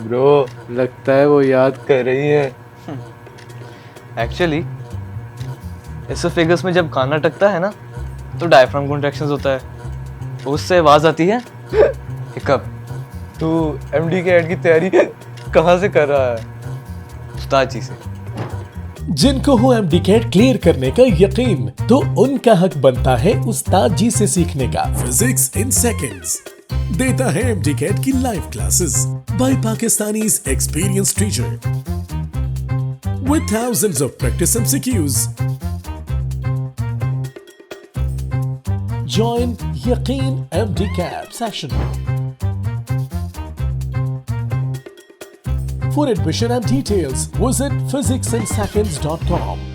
Bro लगता है वो याद कर रही है। एक्चुअली ऐसे फिगर्स में जब कान अटकता है ना तो डायफ्राम कॉन्ट्रैक्शंस होता है, तो उससे आवाज आती है हिकअप। तू एमडी के एड की तैयारी कहाँ से कर रहा है? उस्ताद जी से। जिनको हो एमडीकेट क्लियर करने का यकीन, तो उनका हक बनता है उस्ताद जी से सीखने का। फिजिक्स इन सेकंड्स देता है एमडीकेट की live classes bye Pakistanis experienced teacher with thousands of practice MCQs. Join Yaqeen MDCAT session. For admission and details, visit physicsinseconds.com.